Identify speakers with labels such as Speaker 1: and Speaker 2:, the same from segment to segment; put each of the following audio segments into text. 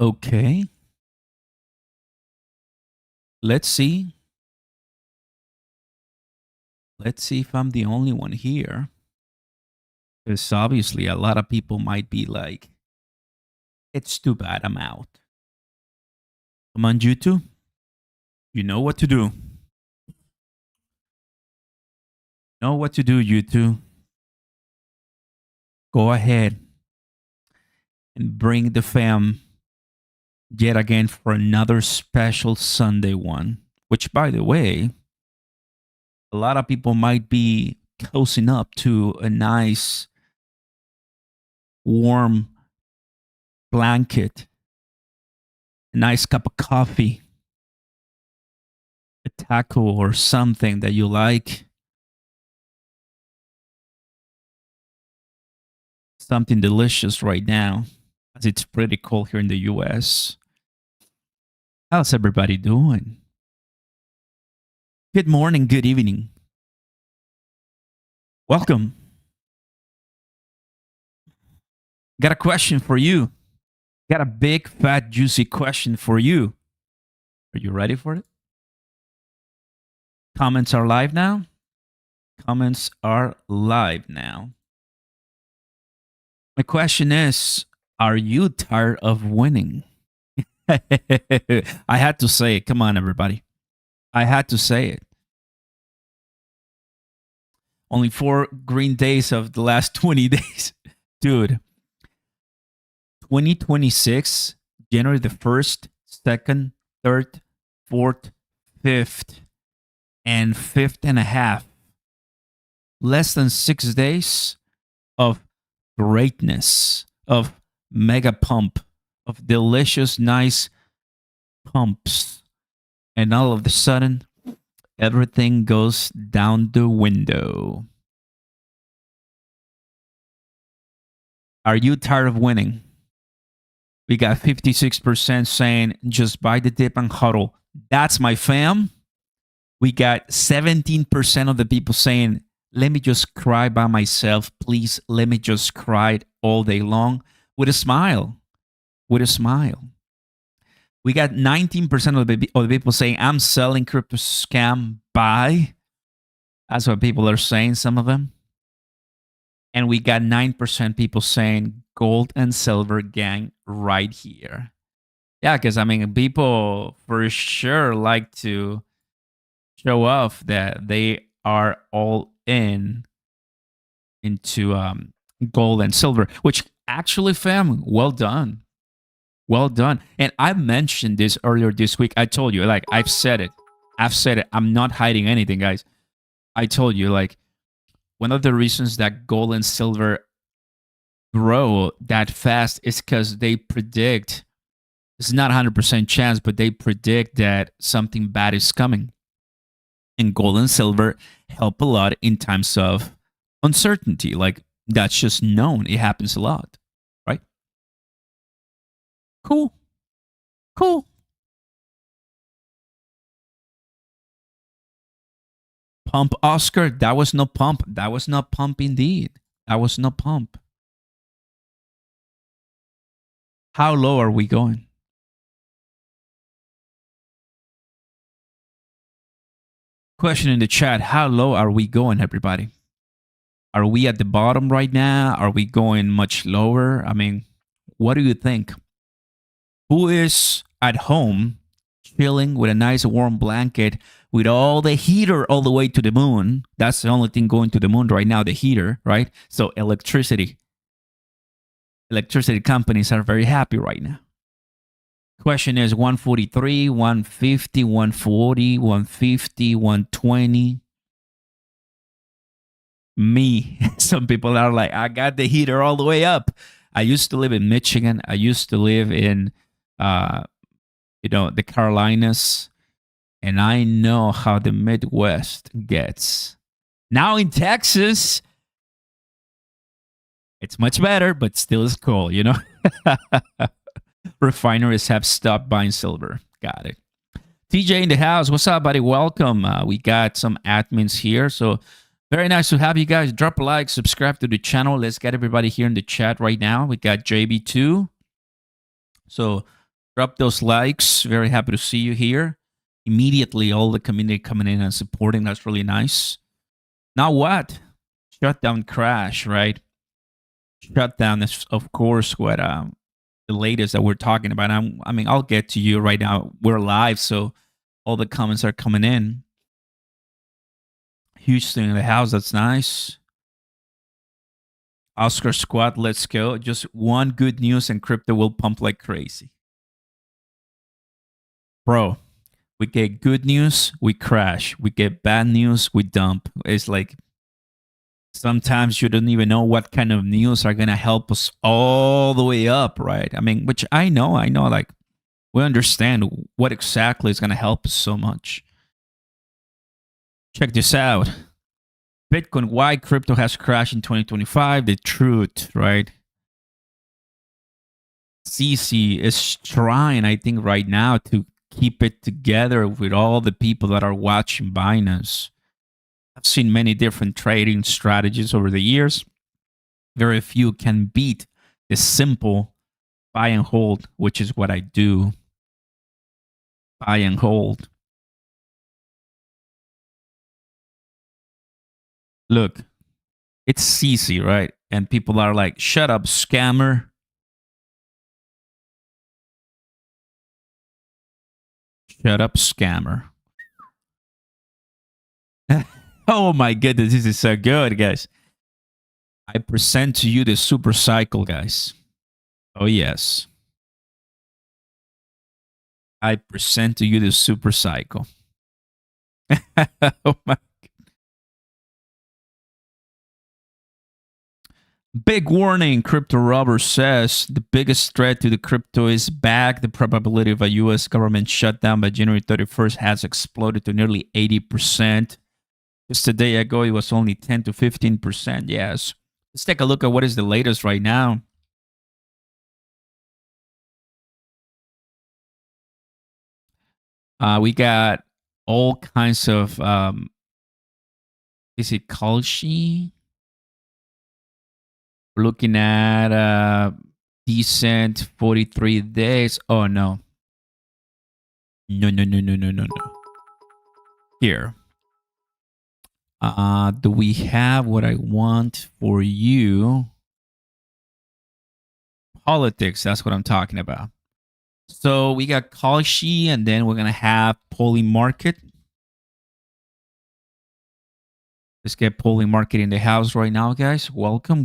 Speaker 1: Okay. Let's see. Let's see if I'm the only one here. Because obviously, a lot of people might be like, it's too bad I'm out. Come on, YouTube. You know what to do. Know what to do, YouTube. Go ahead and bring the fam yet again for another special Sunday one. Which, by the way, a lot of people might be closing up to a nice warm blanket, a nice cup of coffee, a taco or something that you like, something delicious right now, as it's pretty cold here in the US. How's everybody doing? Good morning, good evening. Welcome. Got a question for you. Got a big, fat, juicy question for you. Are you ready for it? Comments are live now. Comments are live now. My question is, are you tired of winning? I had to say it. Come on, everybody. I had to say it. Only 4 green days of the last 20 days. Dude, 2026, January the 1st, 2nd, 3rd, 4th, 5th, and 5th and a half. Less than 6 days of greatness, of mega pump, of delicious, nice pumps. And all of a sudden, everything goes down the window. Are you tired of winning? We got 56% saying just buy the dip and huddle. That's my fam. We got 17% of the people saying, let me just cry by myself. Please, let me just cry all day long with a smile. With a smile. We got 19% of the people saying, I'm selling crypto scam, buy. That's what people are saying, some of them. And we got 9% people saying gold and silver gang right here. Yeah, because I mean, people for sure like to show off that they are all in into gold and silver, which actually, fam, well done. Well done. And I mentioned this earlier this week. I told you, like, I've said it. I've said it. I'm not hiding anything, guys. I told you, like, one of the reasons that gold and silver grow that fast is because they predict, it's not 100% chance, but they predict that something bad is coming. And gold and silver help a lot in times of uncertainty. Like, that's just known. It happens a lot, right? Cool. Cool. Pump, Oscar. That was no pump. That was not pump indeed. That was no pump. How low are we going? Question in the chat. How low are we going, everybody? Are we at the bottom right now? Are we going much lower? I mean, what do you think? Who is at home chilling with a nice warm blanket with all the heater all the way to the moon? That's the only thing going to the moon right now, the heater, right? So electricity companies are very happy right now. Question is 143, 150, 140, 150, 120. Me. Some people are like, I got the heater all the way up. I used to live in Michigan. I used to live in the Carolinas, and I know how the Midwest gets. Now in Texas, it's much better, but still is cold, you know? Refineries have stopped buying silver. Got it. TJ in the house. What's up, buddy? Welcome. We got some admins here. So very nice to have you guys. Drop a like, subscribe to the channel. Let's get everybody here in the chat right now. We got JB2. So Drop those likes. Very happy to see you here. Immediately, all the community coming in and supporting. That's really nice. Now what? Shutdown crash, right? Shutdown is, of course, what the latest that we're talking about. I mean, I'll get to you right now. We're live, so all the comments are coming in. Houston in the house. That's nice. Oscar Squad, let's go. Just one good news and crypto will pump like crazy. Bro, we get good news, we crash. We get bad news, we dump. It's like sometimes you don't even know what kind of news are going to help us all the way up, right? I mean, which I know, like we understand what exactly is going to help us so much. Check this out. Bitcoin, why crypto has crashed in 2025? The truth, right? CC is trying, I think, right now to keep it together with all the people that are watching Binance. I've seen many different trading strategies over the years. Very few can beat the simple buy and hold, which is what I do. Buy and hold. Look, it's CC, right? And people are like, shut up, scammer. Shut up, scammer. Oh my goodness, this is so good, guys. I present to you the super cycle, guys. Oh, yes. I present to you the super cycle. Oh my. Big warning, Crypto Robber says the biggest threat to the crypto is back. The probability of a U.S. government shutdown by January 31st has exploded to nearly 80%. Just a day ago, it was only 10 to 15%. Yes. Let's take a look at what is the latest right now. We got all kinds of, is it Kalshi? We're looking at decent 43 days. Oh, no. No. Here. Do we have what I want for you? Politics, that's what I'm talking about. So we got Kalshi, and then we're going to have Poly Market. Let's get Poly Market in the house right now, guys. Welcome.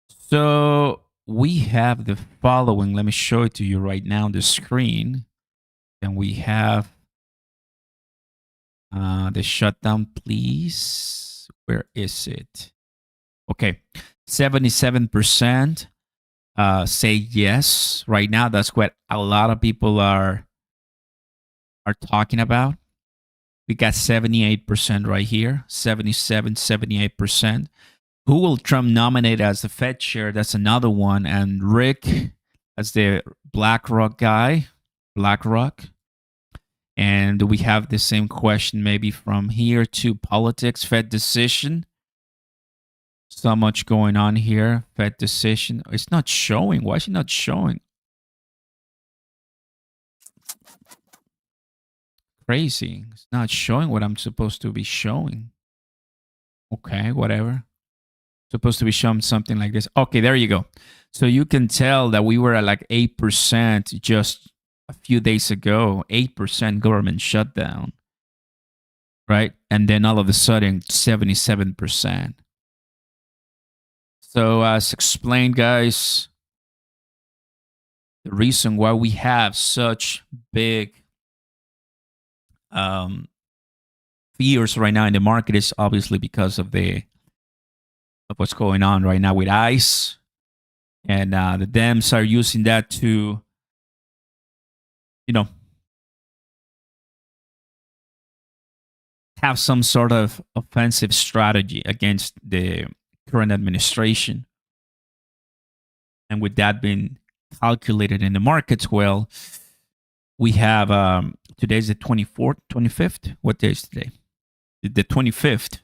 Speaker 1: So we have the following. Let me show it to you right now on the screen. And we have the shutdown, please. Where is it? Okay, 77% say yes right now. That's what a lot of people are talking about. We got 78% right here, 77, 78%. Who will Trump nominate as the Fed chair? That's another one. And Rick as the BlackRock guy, BlackRock. And we have the same question maybe from here to politics, Fed decision. So much going on here. Fed decision. It's not showing. Why is it not showing? Crazy. It's not showing what I'm supposed to be showing. Okay, whatever. Supposed to be showing something like this. Okay, there you go. So you can tell that we were at like 8% just a few days ago. 8% government shutdown. Right? And then all of a sudden, 77%. So as explained, guys, the reason why we have such big fears right now in the market is obviously because of what's going on right now with ICE, and the Dems are using that to, have some sort of offensive strategy against the current administration. And with that being calculated in the markets, well, we have today's the 24th, 25th. What day is today? The 25th.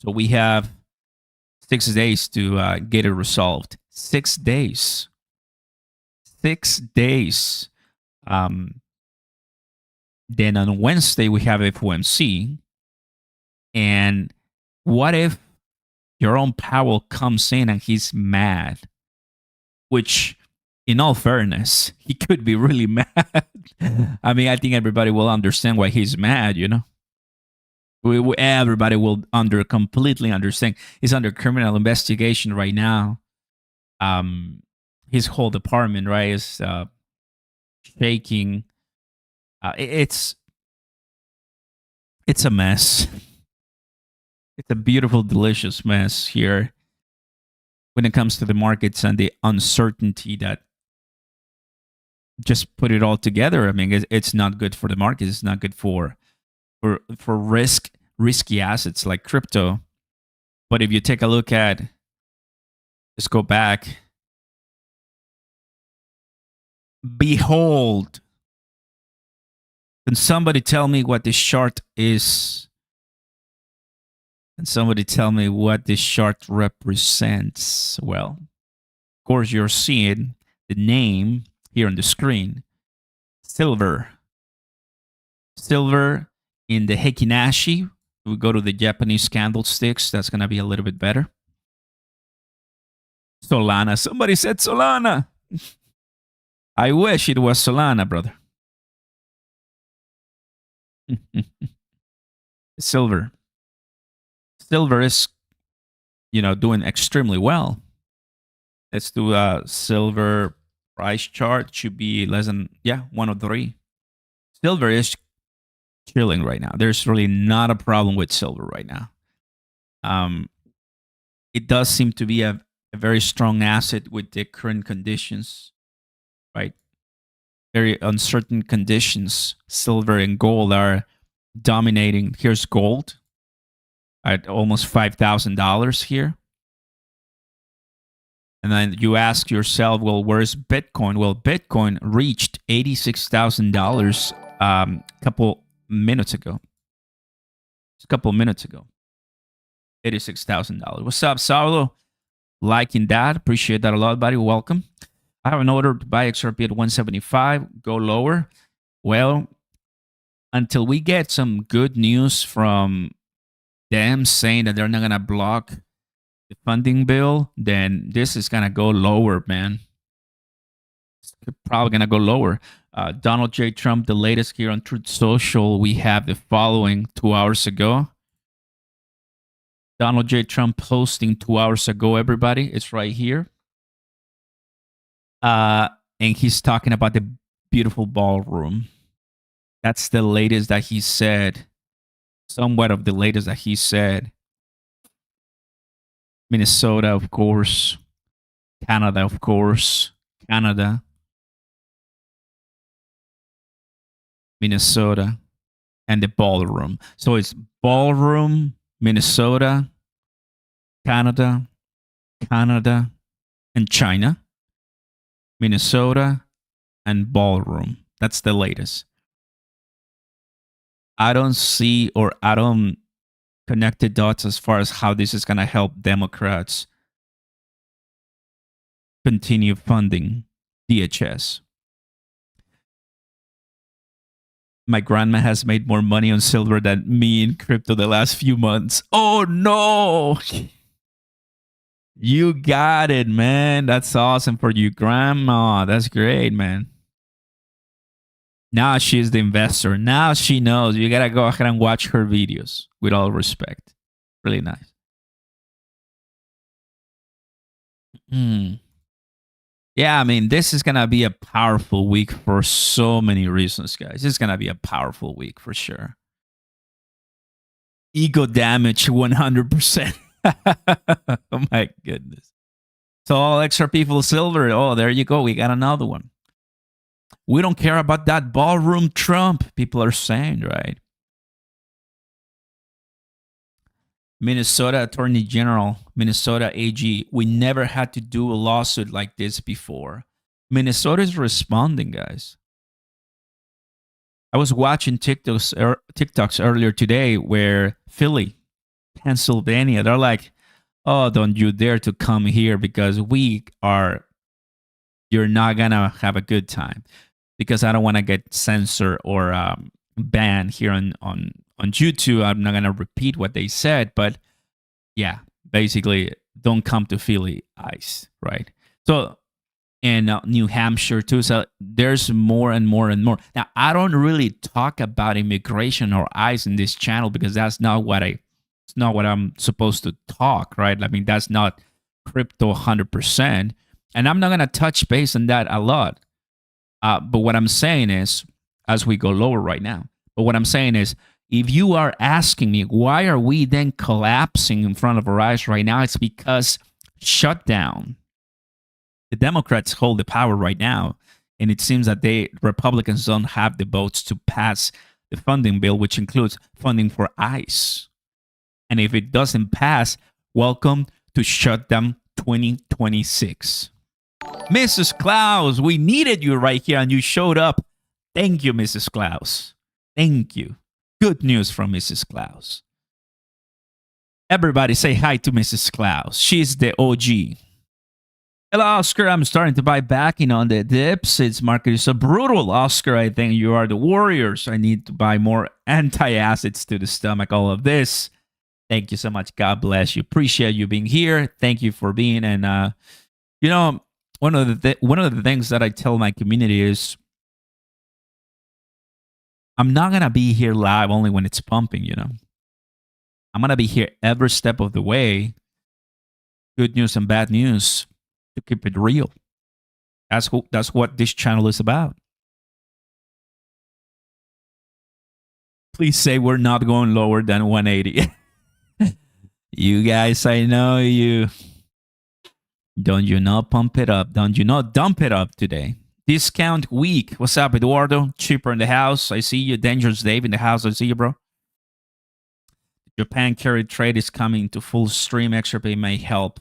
Speaker 1: So we have 6 days to get it resolved. 6 days. 6 days. Um, then on Wednesday, we have FOMC. And what if Jerome Powell comes in and he's mad? Which, in all fairness, he could be really mad. I mean, I think everybody will understand why he's mad, you know? Everybody will completely understand. He's under criminal investigation right now. His whole department, right, is shaking. It's a mess. It's a beautiful, delicious mess here when it comes to the markets and the uncertainty that just put it all together. I mean, it's not good for the market. It's not good for risky assets like crypto. But if you take a look at, let's go back. Behold, can somebody tell me what this chart is? Can somebody tell me what this chart represents? Well, of course, you're seeing the name here on the screen. Silver. Silver in the Heikin-Ashi. We go to the Japanese candlesticks. That's going to be a little bit better. Solana. Somebody said Solana. I wish it was Solana, brother. Silver. Silver is, doing extremely well. Let's do a silver price chart. Should be less than, 103. Silver is chilling right now. There's really not a problem with silver right now. It does seem to be a very strong asset with the current conditions, right? Very uncertain conditions. Silver and gold are dominating. Here's gold at almost $5,000 here. And then you ask yourself, well, where's Bitcoin? Well, Bitcoin reached $86,000 a couple minutes ago. Just a couple minutes ago. $86,000. What's up, Saulo? Liking that. Appreciate that a lot, buddy. Welcome. I have an order to buy XRP at 175. Go lower. Well, until we get some good news from them saying that they're not going to block the funding bill, then this is going to go lower, man. It's probably going to go lower. Donald J. Trump, the latest here on Truth Social, we have the following 2 hours ago. Donald J. Trump posting 2 hours ago, everybody. It's right here. And he's talking about the beautiful ballroom. That's the latest that he said. Somewhat of the latest that he said. Minnesota, of course. Canada, of course. Canada. Minnesota. And the ballroom. So it's ballroom, Minnesota, Canada, and China. Minnesota, and ballroom. That's the latest. I don't see, or I don't connect the dots as far as how this is going to help Democrats continue funding DHS. My grandma has made more money on silver than me in crypto the last few months. Oh, no. You got it, man. That's awesome for you, grandma. That's great, man. Now she's the investor. Now she knows. You got to go ahead and watch her videos with all respect. Really nice. Yeah, I mean, this is going to be a powerful week for so many reasons, guys. It's going to be a powerful week for sure. Ego damage 100%. Oh, my goodness. So all XRP full silver. Oh, there you go. We got another one. We don't care about that ballroom Trump, people are saying, right? Minnesota Attorney General, Minnesota AG. We never had to do a lawsuit like this before. Minnesota is responding, guys. I was watching TikToks earlier today where Philly, Pennsylvania, they're like, oh, don't you dare to come here because we are you're not gonna have a good time, because I don't want to get censored or banned here on YouTube. I'm not gonna repeat what they said, but yeah, basically, don't come to Philly ice, right? So in New Hampshire too. So there's more and more and more. Now I don't really talk about immigration or ICE in this channel, because that's not what it's not what I'm supposed to talk, right? I mean, that's not crypto 100%, and I'm not gonna touch base on that a lot. But what I'm saying is, as we go lower right now, but what I'm saying is, if you are asking me why are we then collapsing in front of our eyes right now, it's because shutdown. The Democrats hold the power right now, and it seems that Republicans don't have the votes to pass the funding bill, which includes funding for ICE. And if it doesn't pass, welcome to Shutdown 2026. Mrs. Klaus, we needed you right here, and you showed up. Thank you, Mrs. Klaus. Thank you. Good news from Mrs. Klaus. Everybody say hi to Mrs. Klaus. She's the OG. Hello, Oscar. I'm starting to buy backing on the dips. It's market is so brutal. Oscar, I think you are the Warriors. I need to buy more antacids to the stomach, all of this. Thank you so much. God bless you. Appreciate you being here. Thank you for being. And, you know, one of the things that I tell my community is, I'm not going to be here live only when it's pumping, you know. I'm going to be here every step of the way. Good news and bad news, to keep it real. That's what this channel is about. Please say we're not going lower than 180. You guys, I know you. Don't you not pump it up? Don't you not dump it up today? Discount week. What's up, Eduardo? Cheaper in the house. I see you. Dangerous Dave in the house. I see you, bro. Japan carry trade is coming to full stream. Extra pay may help.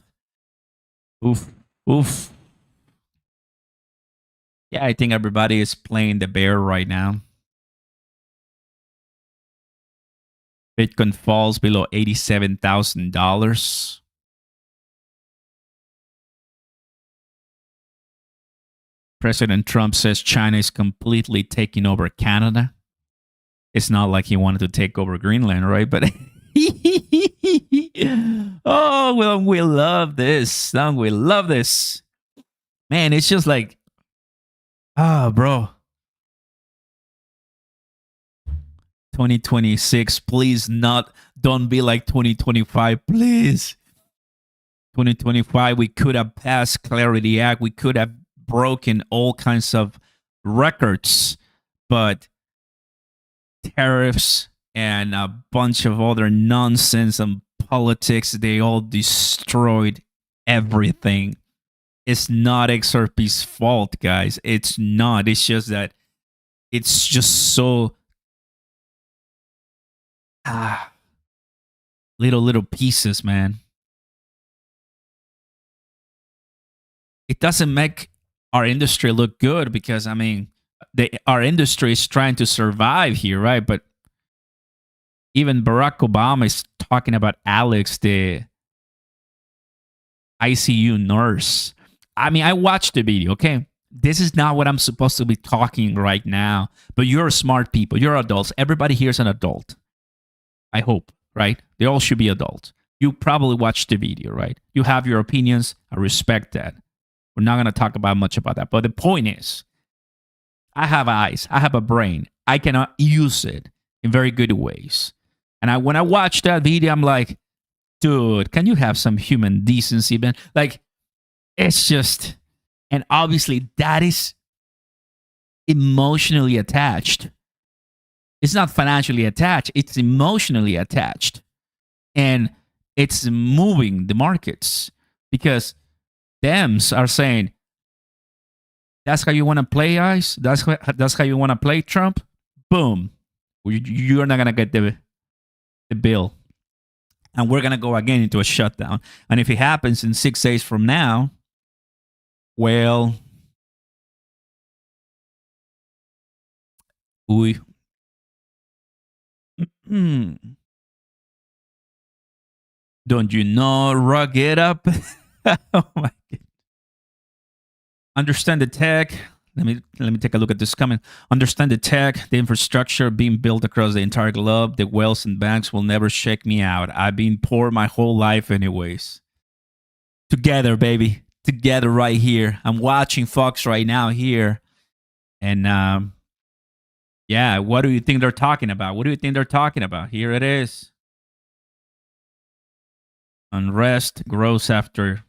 Speaker 1: Oof. Oof. Yeah, I think everybody is playing the bear right now. Bitcoin falls below $87,000. President Trump says China is completely taking over Canada. It's not like he wanted to take over Greenland, right? But oh, well, we love this. We love this. Man, it's just like, bro. 2026, please don't be like 2025, please. 2025, we could have passed Clarity Act. We could have broken all kinds of records, but tariffs and a bunch of other nonsense and politics, they all destroyed everything. It's not XRP's fault, guys. It's not. It's just that it's just so little pieces, man. It doesn't make our industry look good, because I mean, our industry is trying to survive here, right? But even Barack Obama is talking about Alex, the ICU nurse. I mean, I watched the video, okay? This is not what I'm supposed to be talking right now, but you're smart people. You're adults. Everybody here is an adult. I hope, right? They all should be adults. You probably watched the video, right? You have your opinions. I respect that. We're not going to talk about much about that. But the point is, I have eyes. I have a brain. I cannot use it in very good ways. And when I watched that video, I'm like, dude, can you have some human decency, man? Like, it's just, and obviously that is emotionally attached. It's not financially attached. It's emotionally attached. And it's moving the markets, because Dems are saying, that's how you want to play, ICE? That's how you want to play, Trump? Boom. You're not going to get the bill. And we're going to go again into a shutdown. And if it happens in 6 days from now, well, don't you know, rug it up? Oh my God. Understand the tech. Let me take a look at this comment. Understand the tech, the infrastructure being built across the entire globe. The wells and banks will never shake me out. I've been poor my whole life, anyways. Together, baby, together, right here. I'm watching Fox right now here, and yeah. What do you think they're talking about? What do you think they're talking about? Here it is. Unrest grows after.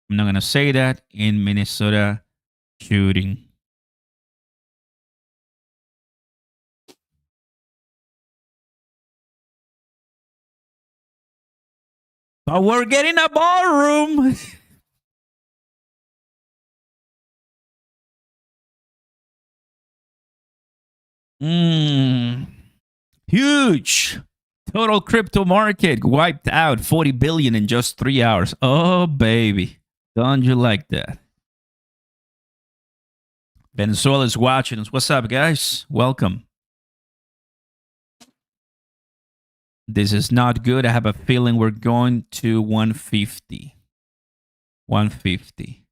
Speaker 1: I'm not gonna say that in Minnesota shooting. But we're getting a ballroom. Huge. Total crypto market wiped out 40 billion in just 3 hours. Oh, baby. Don't you like that? Venezuela's watching us. What's up, guys? Welcome. This is not good. I have a feeling we're going to 150. 150.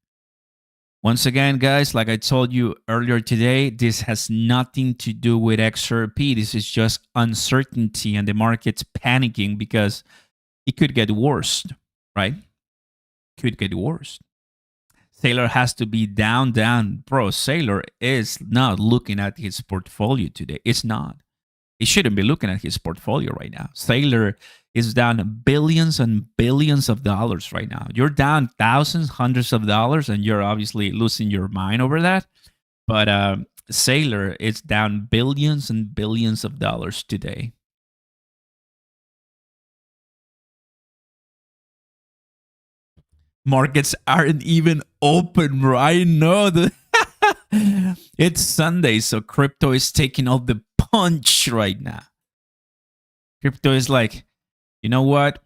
Speaker 1: Once again, guys, like I told you earlier today, this has nothing to do with XRP. This is just uncertainty and the market's panicking because it could get worse, right? Could get worse. Sailor has to be down, down. Bro, Sailor is not looking at his portfolio today. It's not. He shouldn't be looking at his portfolio right now. Sailor is down billions and billions of dollars right now. You're down thousands, hundreds of dollars, and you're obviously losing your mind over that. But Sailor is down billions and billions of dollars today. Markets aren't even open, bro. I know that. It's Sunday, so crypto is taking all the punch right now. Crypto is like, you know what?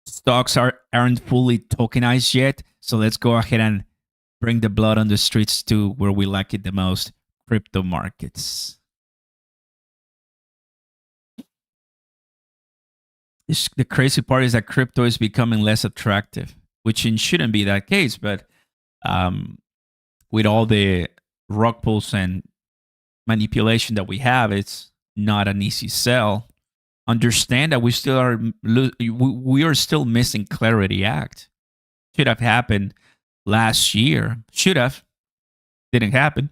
Speaker 1: Stocks aren't fully tokenized yet, so let's go ahead and bring the blood on the streets to where we like it the most, crypto markets. The crazy part is that crypto is becoming less attractive, which shouldn't be that case, but with all the rug pulls and manipulation that we have, it's not an easy sell. Understand that we are still missing Clarity Act. Should have happened last year. Should have. Didn't happen.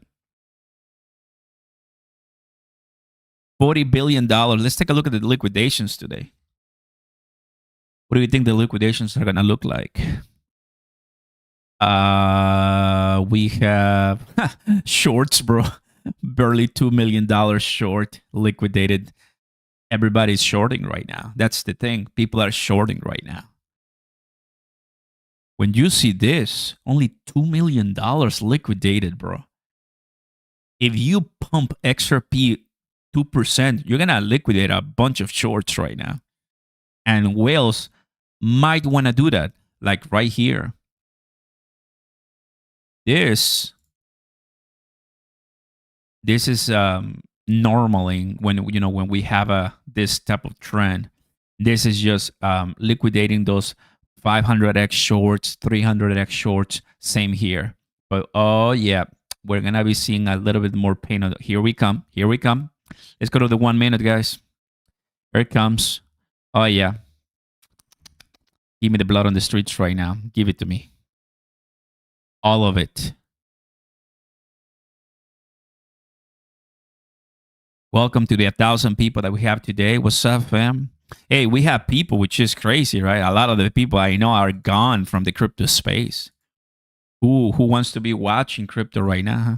Speaker 1: $40 billion. Let's take a look at the liquidations today. What do you think the liquidations are going to look like? We have shorts, bro. Barely $2 million short liquidated. Everybody's shorting right now. That's the thing. People are shorting right now. When you see this, only $2 million liquidated, bro. If you pump XRP 2%, you're going to liquidate a bunch of shorts right now. And whales might want to do that, like right here. This is normally when we have this type of trend. This is just liquidating those 500x shorts, 300x shorts. Same here. But oh yeah, we're gonna be seeing a little bit more pain. Here we come. Here we come. Let's go to the 1 minute, guys. Here it comes. Oh yeah. Give me the blood on the streets right now. Give it to me. All of it. Welcome to the 1,000 people that we have today. What's up, fam? Hey, we have people, which is crazy, right? A lot of the people I know are gone from the crypto space. Who wants to be watching crypto right now? Huh?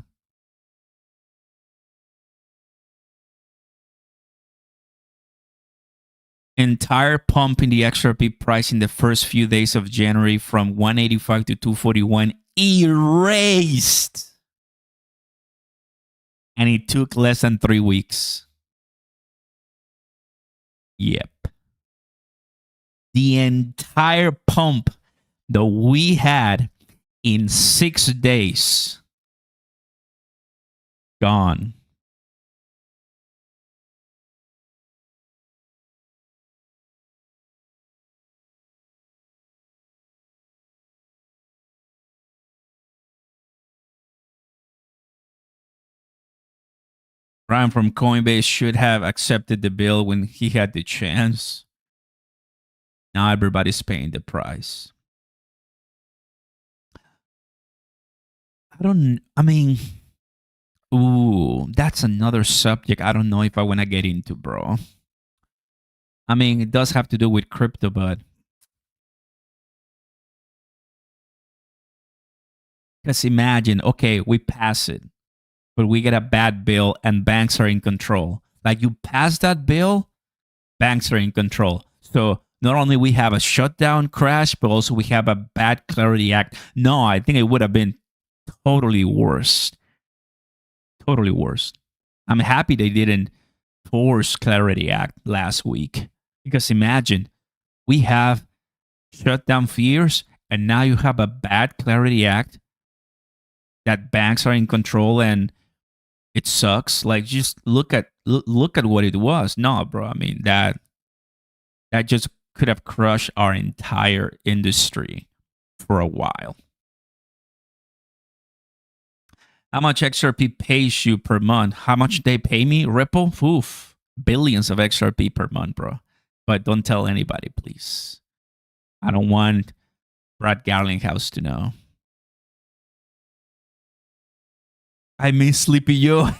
Speaker 1: Entire pump in the XRP price in the first few days of January from 185 to 241 erased. And it took less than 3 weeks. Yep. The entire pump that we had in 6 days gone. Ryan from Coinbase should have accepted the bill when he had the chance. Now everybody's paying the price. I mean, ooh, that's another subject I don't know if I want to get into, bro. I mean, it does have to do with crypto, but just imagine, okay, we pass it, but we get a bad bill and banks are in control. Like you pass that bill, banks are in control. So not only we have a shutdown crash, but also we have a bad Clarity Act. No, I think it would have been totally worse. Totally worse. I'm happy they didn't force Clarity Act last week. Because imagine, we have shutdown fears, and now you have a bad Clarity Act that banks are in control and it sucks. Like just look at what it was. No, bro. I mean that just could have crushed our entire industry for a while. How much XRP pays you per month? How much they pay me? Ripple? Oof. Billions of XRP per month, bro. But don't tell anybody, please. I don't want Brad Garlinghouse to know. I miss Sleepy Joe.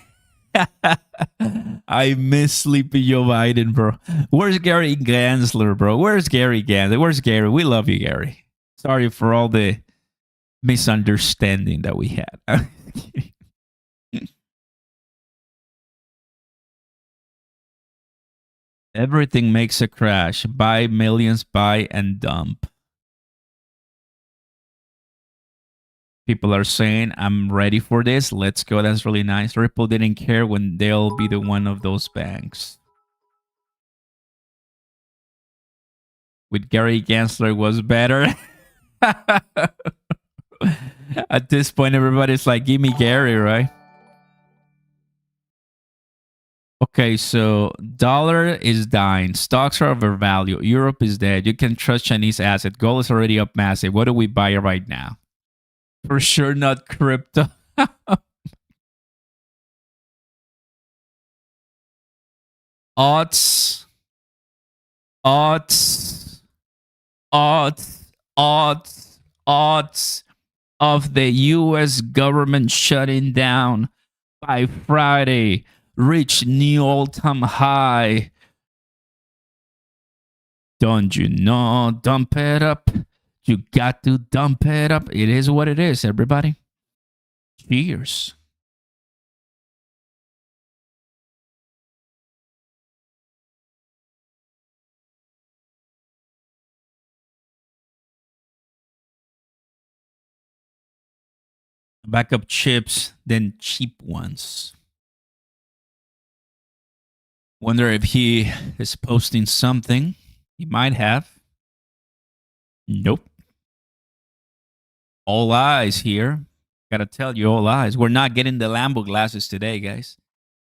Speaker 1: I miss Sleepy Joe Biden, bro. Where's Gary Gensler, bro? Where's Gary Gensler? Where's Gary? We love you, Gary. Sorry for all the misunderstanding that we had. Everything makes a crash. Buy millions, buy and dump. People are saying, I'm ready for this. Let's go. That's really nice. Ripple didn't care when they'll be the one of those banks. With Gary Gensler was better. At this point, everybody's like, give me Gary, right? Okay, so dollar is dying. Stocks are overvalued. Europe is dead. You can trust Chinese asset. Gold is already up massive. What do we buy right now? For sure not crypto. Odds of the US government shutting down by Friday reach new all-time high. Don't you know? Dump it up. You got to dump it up. It is what it is, everybody. Cheers. Backup chips, then cheap ones. Wonder if he is posting something. He might have. Nope. All eyes here. Gotta tell you, all eyes. We're not getting the Lambo glasses today, guys.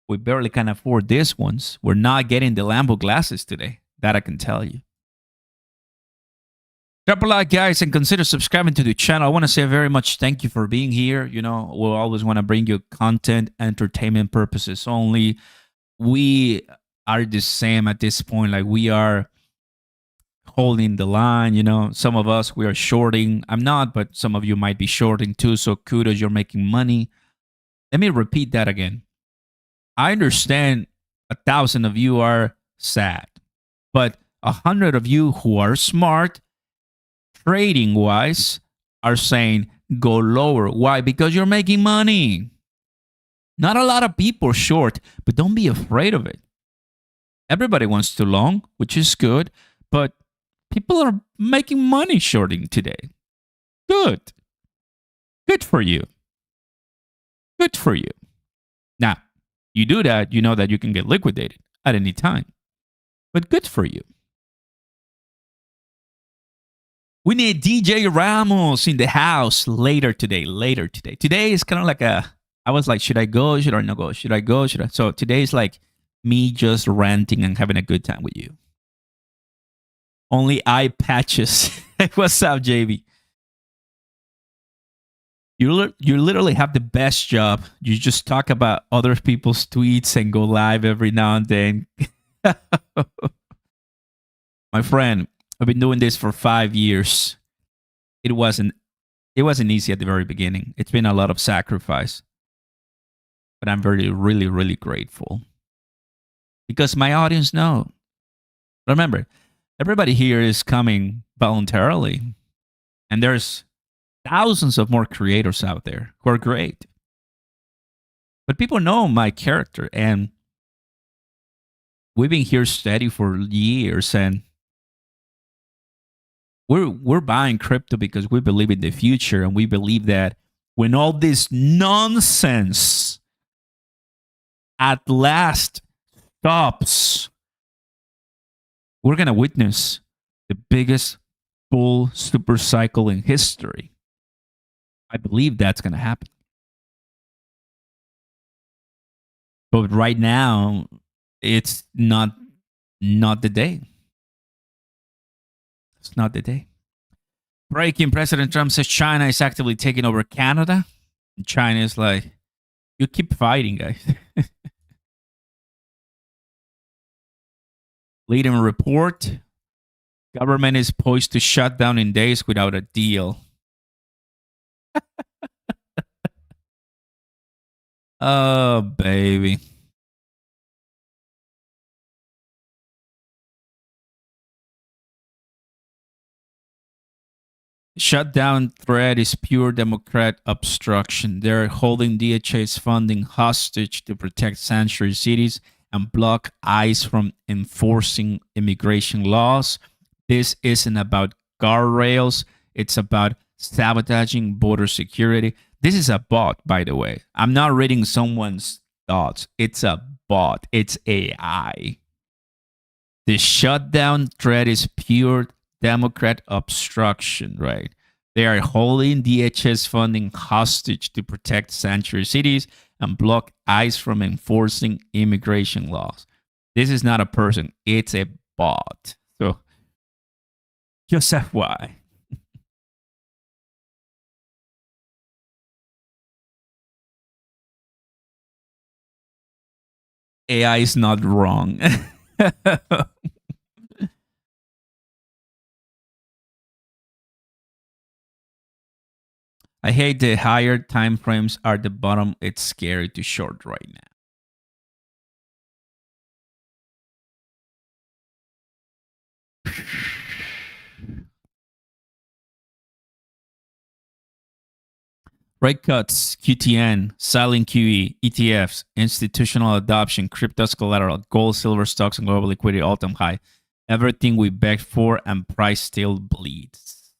Speaker 1: We barely can afford these ones. We're not getting the Lambo glasses today. That I can tell you. Drop a like, guys, and consider subscribing to the channel. I want to say very much thank you for being here. You know, we'll always want to bring you content, entertainment purposes only. We are the same at this point. Like, we are holding the line. You know, some of us, we are shorting. I'm not, but some of you might be shorting too. So kudos, you're making money. Let me repeat that again. I understand 1,000 of you are sad, but 100 of you who are smart, trading wise, are saying go lower. Why? Because you're making money. Not a lot of people are short, but don't be afraid of it. Everybody wants to long, which is good, but people are making money shorting today. Good. Good for you. Good for you. Now, you do that, you know that you can get liquidated at any time. But good for you. We need DJ Ramos in the house later today. Today is kind of like I was like, should I go? Should I not go? Should I go? Should I? So today is like me just ranting and having a good time with you. Only eye patches. What's up, JB? You literally have the best job. You just talk about other people's tweets and go live every now and then. My friend, I've been doing this for 5 years. It wasn't easy at the very beginning. It's been a lot of sacrifice. But I'm really, really grateful. Because my audience know. Remember, everybody here is coming voluntarily. And there's thousands of more creators out there who are great. But people know my character, and we've been here steady for years, and we're buying crypto because we believe in the future, and we believe that when all this nonsense at last stops, we're going to witness the biggest bull super cycle in history. I believe that's going to happen. But right now, it's not the day. It's not the day. Breaking: President Trump says China is actively taking over Canada. And China is like, you keep fighting, guys. Leading report: government is poised to shut down in days without a deal. Oh, baby. Shutdown threat is pure Democrat obstruction. They're holding DHA's funding hostage to protect sanctuary cities and block ICE from enforcing immigration laws. This isn't about guardrails. It's about sabotaging border security. This is a bot, by the way. I'm not reading someone's thoughts. It's a bot. It's AI. The shutdown threat is pure Democrat obstruction, right? They are holding DHS funding hostage to protect sanctuary cities and block ICE from enforcing immigration laws. This is not a person, it's a bot. So, just FYI. AI is not wrong. I hate the higher time frames are the bottom. It's scary to short right now. Rate cuts, QTN, silent QE, ETFs, institutional adoption, cryptos collateral, gold, silver stocks, and global liquidity all-time high. Everything we begged for, and price still bleeds.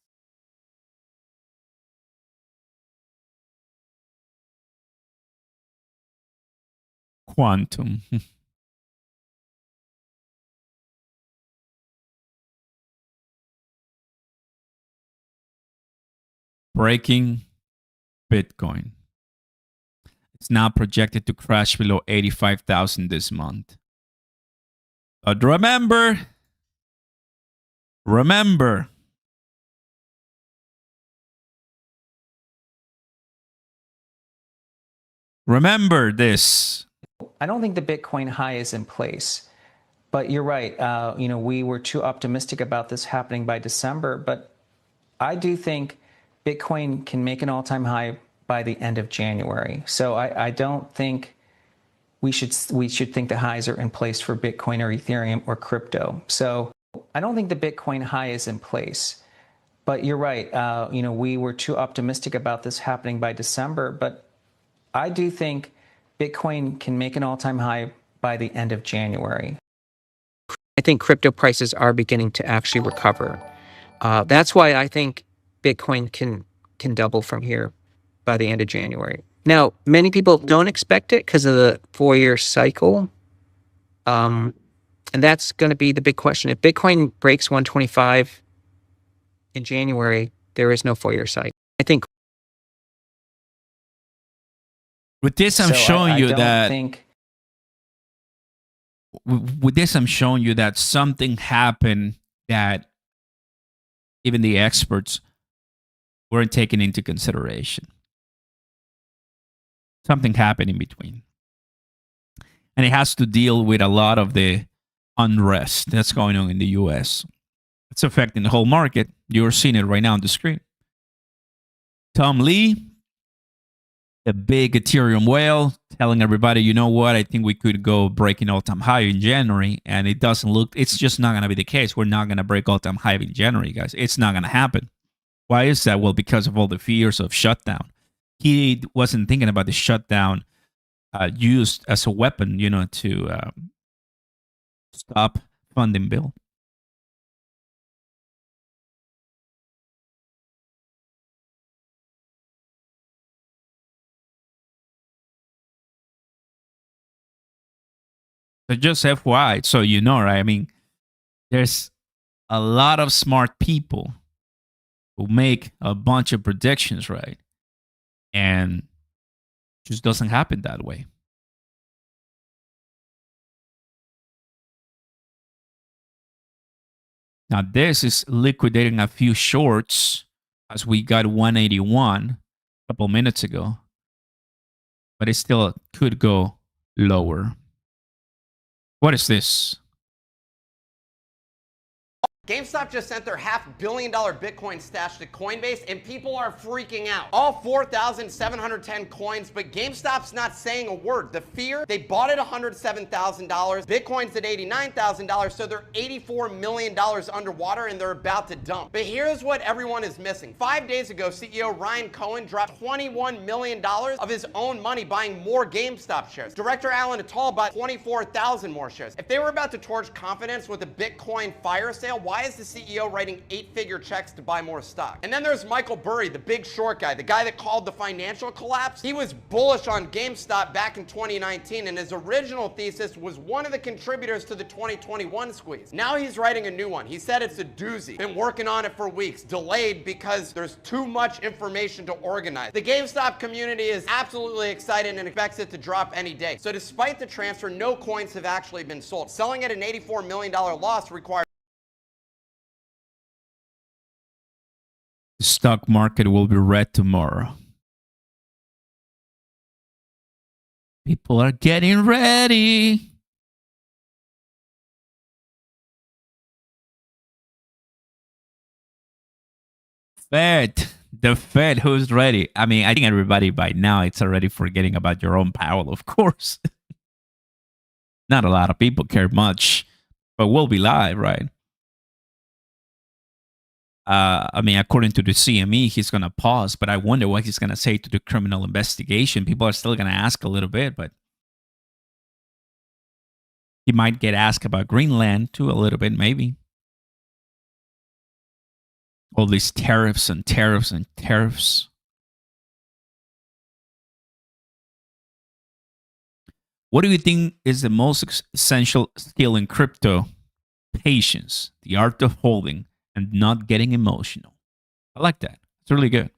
Speaker 1: Quantum. Breaking Bitcoin. It's now projected to crash below 85,000 this month. But remember this.
Speaker 2: I don't think the Bitcoin high is in place, but you're right. We were too optimistic about this happening by December, but I do think Bitcoin can make an all-time high by the end of January. So I don't think we should think the highs are in place for Bitcoin or Ethereum or crypto. So I don't think the Bitcoin high is in place, but you're right. We were too optimistic about this happening by December, but I do think Bitcoin can make an all-time high by the end of January.
Speaker 3: I think crypto prices are beginning to actually recover. That's why I think Bitcoin can double from here by the end of January. Now, many people don't expect it because of the 4-year cycle. And that's going to be the big question. If Bitcoin breaks 125 in January, there is no 4-year cycle. I think
Speaker 1: with this, I'm showing you that. With this, I'm showing you that something happened that even the experts weren't taking into consideration. Something happened in between. And it has to deal with a lot of the unrest that's going on in the US. It's affecting the whole market. You're seeing it right now on the screen. Tom Lee, the big Ethereum whale, telling everybody, you know what, I think we could go breaking all-time high in January, and it doesn't look, it's just not going to be the case. We're not going to break all-time high in January, guys. It's not going to happen. Why is that? Well, because of all the fears of shutdown. He wasn't thinking about the shutdown used as a weapon, to stop funding bill. So just FYI, so you know, right? I mean, there's a lot of smart people who make a bunch of predictions, right? And it just doesn't happen that way. Now, this is liquidating a few shorts as we got 181 a couple minutes ago, but it still could go lower. What is this?
Speaker 4: GameStop just sent their $500 million Bitcoin stash to Coinbase, and people are freaking out. All 4,710 coins, but GameStop's not saying a word. The fear, they bought it $107,000. Bitcoin's at $89,000, so they're $84 million underwater, and they're about to dump. But here's what everyone is missing. 5 days ago, CEO Ryan Cohen dropped $21 million of his own money buying more GameStop shares. Director Alan Attal bought 24,000 more shares. If they were about to torch confidence with a Bitcoin fire sale, why is the CEO writing 8-figure checks to buy more stock? And then there's Michael Burry, the big short guy, the guy that called the financial collapse. He was bullish on GameStop back in 2019, and his original thesis was one of the contributors to the 2021 squeeze. Now he's writing a new one. He said it's a doozy. Been working on it for weeks, delayed because there's too much information to organize. The GameStop community is absolutely excited and expects it to drop any day. So despite the transfer, no coins have actually been sold. Selling at an $84 million loss requires
Speaker 1: The stock market will be red tomorrow. People are getting ready. The Fed, who's ready? I mean, I think everybody by now, it's already forgetting about Jerome Powell, of course. Not a lot of people care much, but we'll be live, right? I mean, according to the CME, he's going to pause, but I wonder what he's going to say to the criminal investigation. People are still going to ask a little bit, but he might get asked about Greenland too a little bit, maybe. All these tariffs and tariffs and tariffs. What do you think is the most essential skill in crypto? Patience, the art of holding and not getting emotional. I like that. It's really good.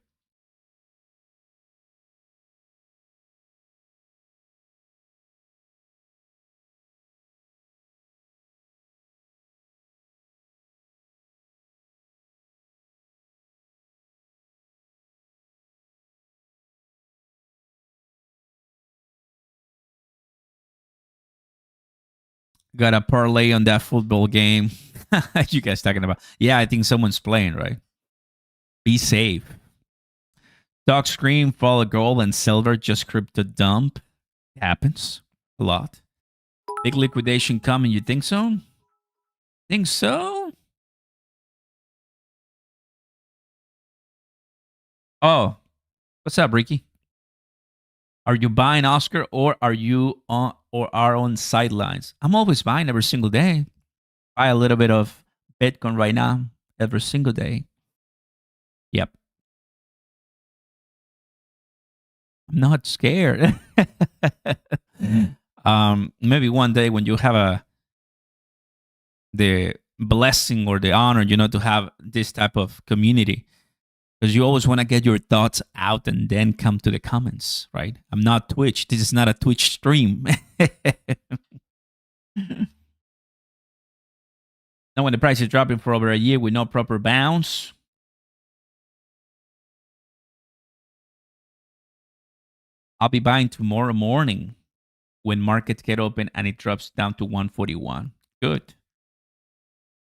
Speaker 1: Got a parlay on that football game. You guys talking about? Yeah, I think someone's playing, right? Be safe. Stock scream, follow gold and silver, just crypto dump. Happens a lot. Big liquidation coming. You think so? Think so? Oh, what's up, Ricky? Are you buying, Oscar, or are you on sidelines? I'm always buying every single day. Buy a little bit of Bitcoin right now every single day. Yep. I'm not scared. Maybe one day when you have the blessing or the honor, to have this type of community, because you always want to get your thoughts out and then come to the comments, right? I'm not Twitch. This is not a Twitch stream. Now, when the price is dropping for over a year with no proper bounce, I'll be buying tomorrow morning when markets get open and it drops down to 141. Good.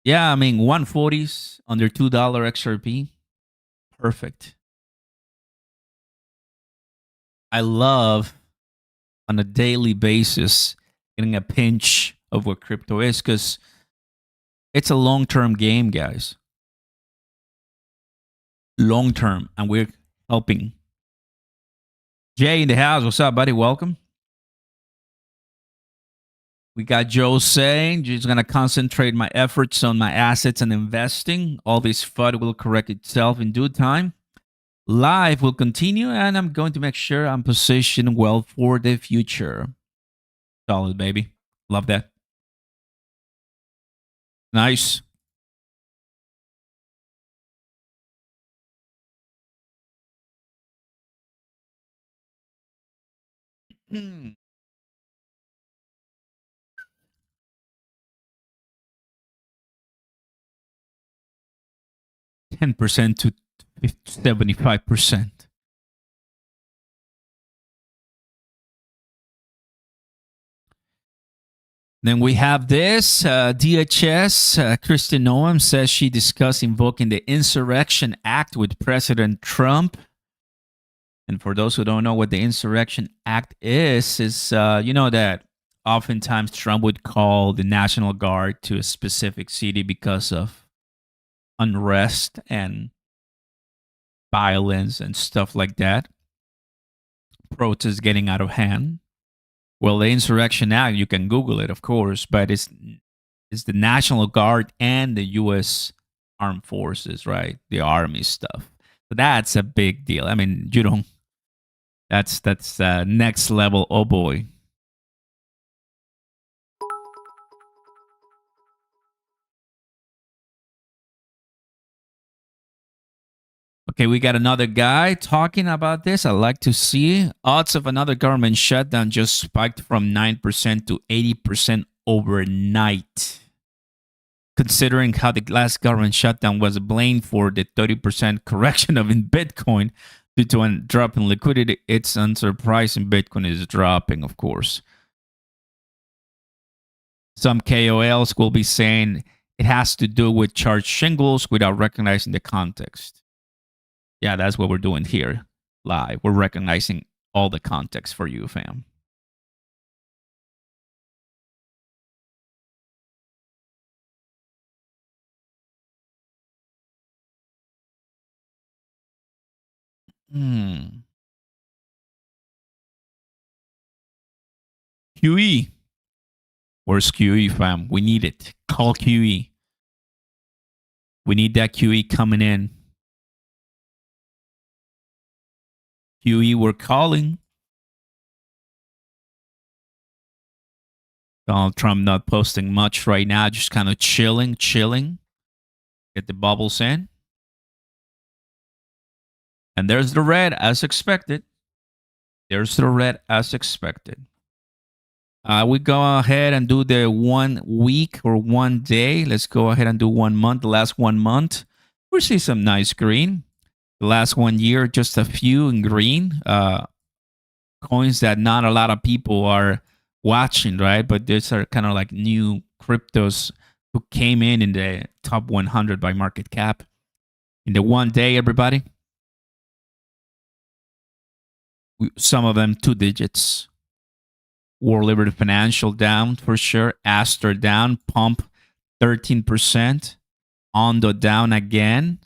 Speaker 1: Yeah, I mean 140s under $2 XRP. Perfect. I love on a daily basis getting a pinch of what crypto is because it's a long-term game, guys. Long-term, and we're helping. Jay in the house. What's up, buddy? Welcome. We got Joe saying, just going to concentrate my efforts on my assets and investing. All this FUD will correct itself in due time. Live will continue, and I'm going to make sure I'm positioned well for the future. Solid, baby. Love that. Nice. Hmm. 10% to 75%. Then we have this DHS. Kristen Noem says she discussed invoking the Insurrection Act with President Trump. And for those who don't know what the Insurrection Act is you know that oftentimes Trump would call the National Guard to a specific city because of unrest and violence and stuff like that. Protests getting out of hand. Well, the Insurrection Act, you can Google it, of course, but it's the National Guard and the U.S. Armed Forces, right? The Army stuff. So that's a big deal. I mean, you don't. That's next level. Oh boy. Okay, we got another guy talking about this. I like to see odds of another government shutdown just spiked from 9% to 80% overnight. Considering how the last government shutdown was blamed for the 30% correction of in Bitcoin due to a drop in liquidity, it's unsurprising Bitcoin is dropping, of course. Some KOLs will be saying it has to do with charged shingles without recognizing the context. Yeah, that's what we're doing here live. We're recognizing all the context for you, fam. QE. Where's QE, fam? We need it. Call QE. We need that QE coming in. QE, we're calling. Donald Trump not posting much right now, just kind of chilling. Get the bubbles in. And there's the red as expected. There's the red as expected. We go ahead and do the 1 week or 1 day. Let's go ahead and do 1 month. The last 1 month, we see some nice green. The last 1 year, just a few in green. Coins that not a lot of people are watching, right? But these are kind of like new cryptos who came in the top 100 by market cap. In the 1 day, everybody. Some of them 2 digits. World Liberty Financial down for sure. Aster down. Pump 13%. Ondo down again.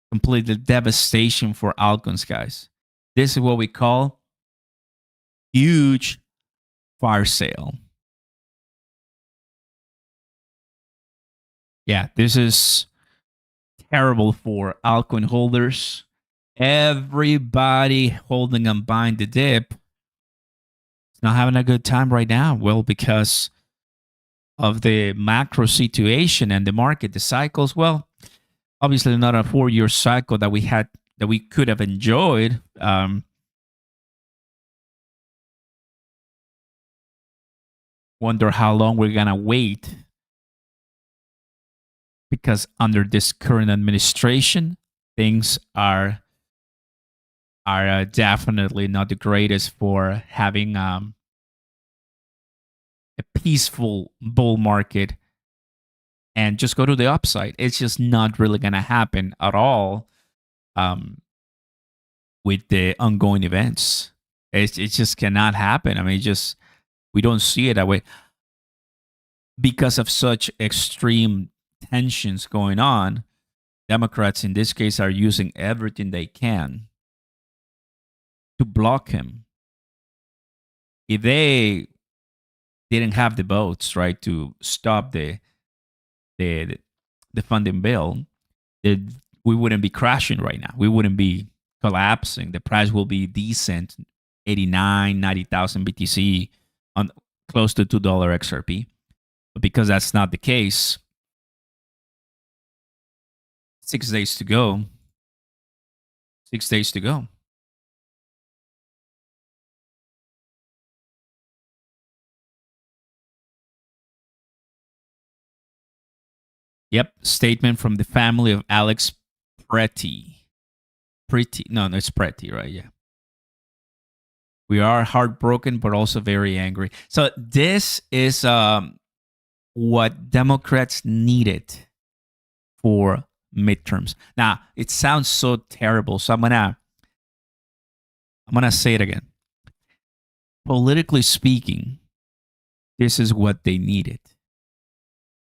Speaker 1: Completely devastation for altcoins, guys. This is what we call huge fire sale. Yeah, this is terrible for altcoin holders. Everybody holding and buying the dip is not having a good time right now. Well, because of the macro situation and the market, the cycles. Well, obviously not a 4-year cycle that we could have enjoyed. Wonder how long we're gonna wait, because under this current administration, things are are definitely not the greatest for having a peaceful bull market and just go to the upside. It's just not really going to happen at all um, with the ongoing events. It just cannot happen. I mean, we don't see it that way because of such extreme tensions going on. Democrats, in this case, are using everything they can to block him. If they didn't have the votes, right, to stop the funding bill, we wouldn't be crashing right now. We wouldn't be collapsing. The price will be decent, 89, 90,000 BTC on close to $2 XRP. But because that's not the case, 6 days to go. 6 days to go. Yep, statement from the family of Alex Pretty. No, it's Pretty, right? Yeah. We are heartbroken, but also very angry. So this is what Democrats needed for midterms. Now, it sounds so terrible, so I'm gonna say it again. Politically speaking, this is what they needed.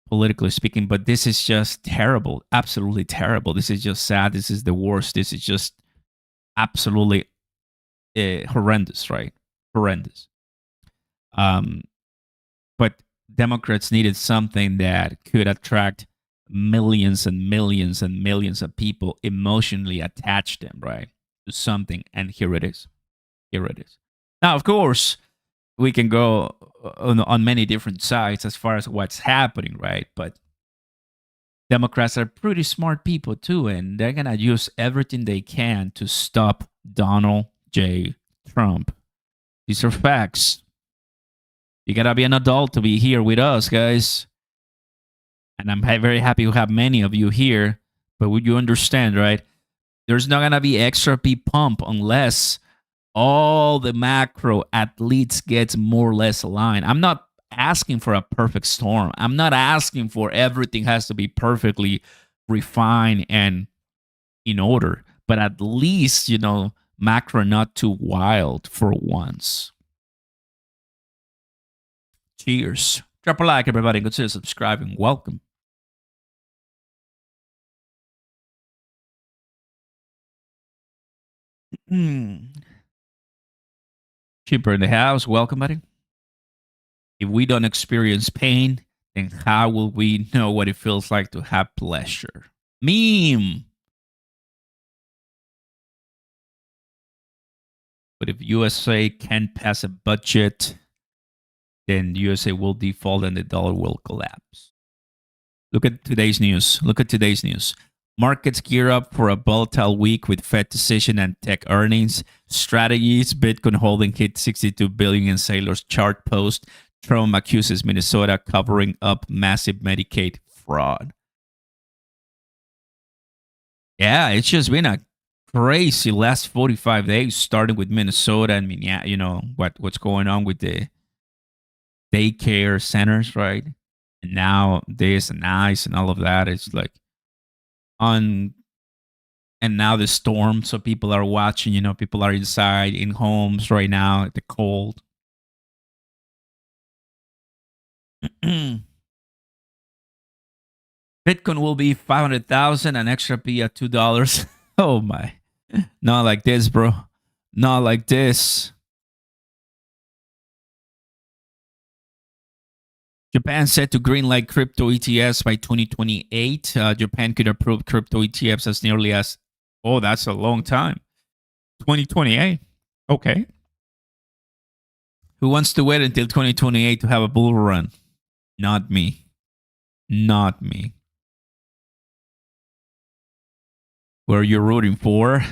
Speaker 1: Politically speaking, but this is just terrible, absolutely terrible. This is just sad. This is the worst. This is just absolutely horrendous, right? Horrendous. But Democrats needed something that could attract millions and millions and millions of people, emotionally attach them, right, to something. And here it is. Here it is. Now, of course, we can go on many different sides as far as what's happening, right? But Democrats are pretty smart people too, and they're gonna use everything they can to stop Donald J. Trump. These are facts. You gotta be an adult to be here with us, guys. And I'm very happy to have many of you here. But would you understand, right? There's not gonna be XRP pump unless all the macro athletes gets more or less aligned. I'm not asking for a perfect storm. I'm not asking for everything has to be perfectly refined and in order, but at least, macro not too wild for once. Cheers. Drop a like, everybody. Consider subscribing. Welcome. Cheaper in the house. Welcome, buddy. If we don't experience pain, then how will we know what it feels like to have pleasure? Meme. But if USA can't pass a budget, then USA will default and the dollar will collapse. Look at today's news. Markets gear up for a volatile week with Fed decision and tech earnings. Strategies, Bitcoin holding hit 62 billion in Sailor's chart post. Trump accuses Minnesota covering up massive Medicaid fraud. Yeah, it's just been a crazy last 45 days, starting with Minnesota and what's going on with the daycare centers, right? And now this and ice and all of that. It's like and now the storm, so people are watching, people are inside in homes right now at the cold. Bitcoin will be 500,000 and XRP at $2. Oh my. Not like this, bro. Not like this. Japan set to greenlight crypto ETFs by 2028. Japan could approve crypto ETFs as nearly as, that's a long time. 2028. Okay. Who wants to wait until 2028 to have a bull run? Not me. Not me. Who are you rooting for?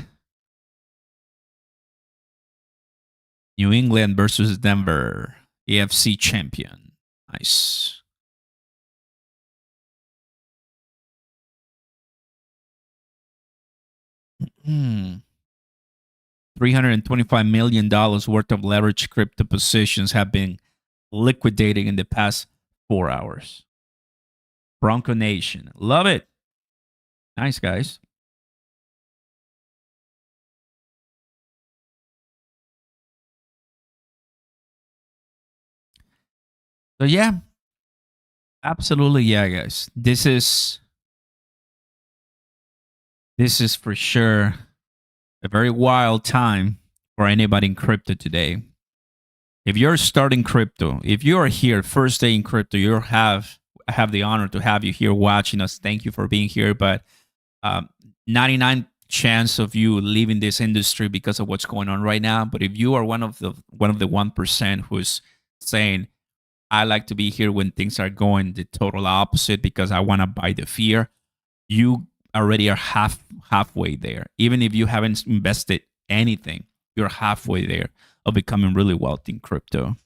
Speaker 1: New England versus Denver. AFC champion. Nice. $325 million worth of leverage crypto positions have been liquidated in the past 4 hours. Bronco Nation. Love it. Nice, guys. So, yeah. Absolutely, yeah, guys. This is for sure a very wild time for anybody in crypto today. If you're starting crypto, if you are here first day in crypto, I have the honor to have you here watching us. Thank you for being here. But 99 chance of you leaving this industry because of what's going on right now. But if you are one of the 1% who's saying, I like to be here when things are going the total opposite because I want to buy the fear, you already are halfway there. Even if you haven't invested anything, you're halfway there of becoming really wealthy in crypto.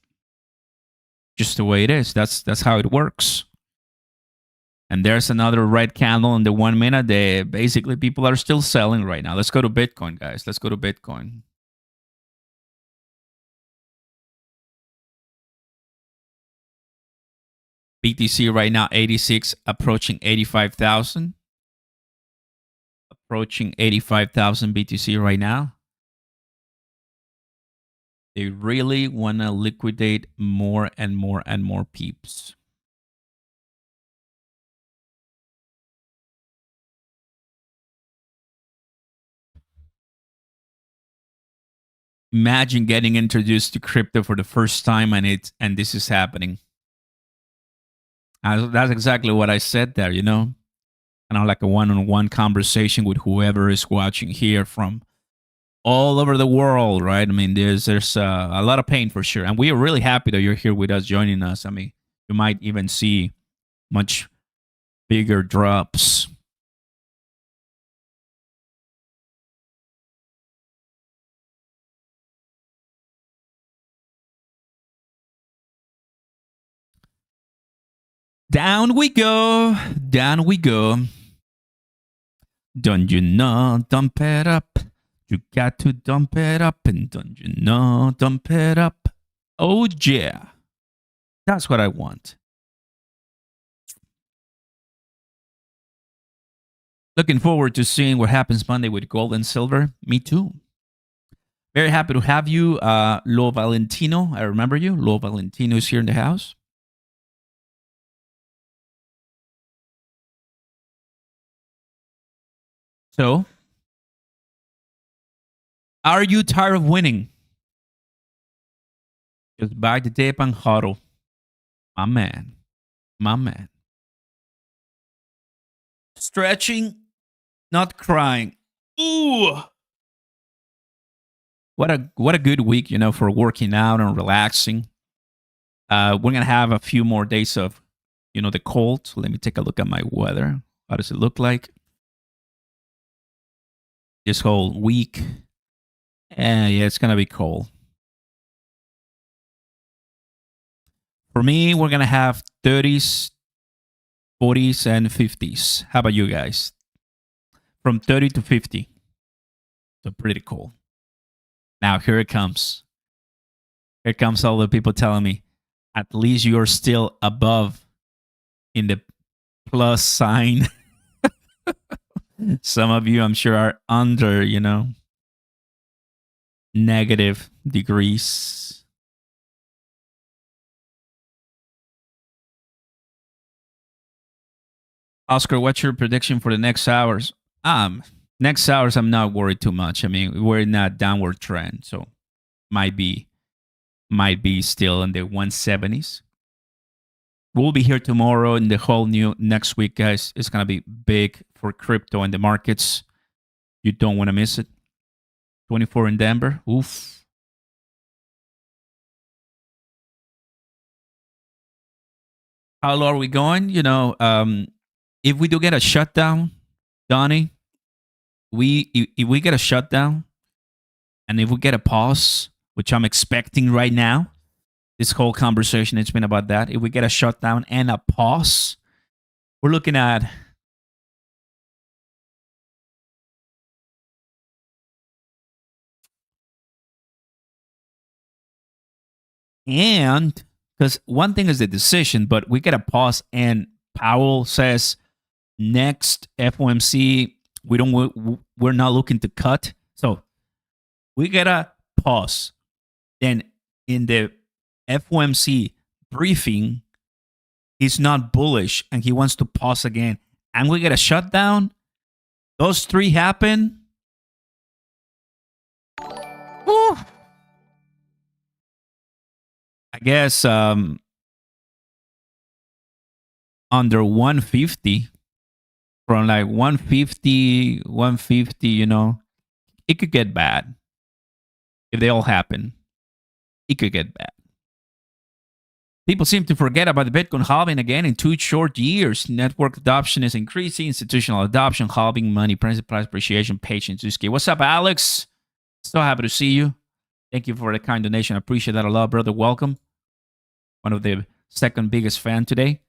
Speaker 1: Just the way it is. That's how it works. And there's another red candle in the 1 minute. Basically, people are still selling right now. Let's go to Bitcoin, guys. Let's go to Bitcoin. BTC right now, 86, approaching 85,000. Approaching 85,000 BTC right now. They really want to liquidate more and more and more peeps. Imagine getting introduced to crypto for the first time and this is happening. That's exactly what I said there, kind of like a one-on-one conversation with whoever is watching here from all over the world, right? I mean, there's a lot of pain for sure. And we are really happy that you're here with us, joining us. I mean, you might even see much bigger drops. Down we go. Down we go. Don't you know? Dump it up. You got to dump it up. And don't you know? Dump it up. Oh, yeah. That's what I want. Looking forward to seeing what happens Monday with gold and silver. Me too. Very happy to have you, Lo Valentino. I remember you. Lo Valentino is here in the house. So, are you tired of winning? Just buy the dip and huddle. My man. My man. Stretching, not crying. Ooh. What a good week, for working out and relaxing. We're going to have a few more days of, the cold. Let me take a look at my weather. How does it look like? This whole week. Yeah, it's going to be cold. For me, we're going to have 30s, 40s, and 50s. How about you guys? From 30 to 50. So pretty cool. Now, here it comes. Here comes all the people telling me, at least you're still above in the plus sign. Some of you, I'm sure, are under, negative degrees. Oscar, what's your prediction for the next hours? Next hours, I'm not worried too much. I mean, we're in a downward trend, so might be still in the 170s. We'll be here tomorrow in the whole new next week, guys. It's gonna be big for crypto and the markets. You don't want to miss it. 24 in Denver. Oof. How low are we going? If we do get a shutdown, Donnie, if we get a shutdown and if we get a pause, which I'm expecting right now, this whole conversation it's been about that. If we get a shutdown and a pause, we're looking at And because one thing is the decision, but we got to pause. And Powell says next FOMC, we're not looking to cut. So we got to pause. Then in the FOMC briefing, he's not bullish and he wants to pause again. And we get a shutdown. Those three happen. Whew. I guess under 150, from like 150, you know, it could get bad. If they all happen, it could get bad. People seem to forget about the Bitcoin halving again in 2 short years. Network adoption is increasing, institutional adoption, halving, money, price appreciation, patience is key. What's up, Alex? So happy to see you. Thank you for the kind donation. I appreciate that a lot, brother. Welcome. One of the second biggest fan today.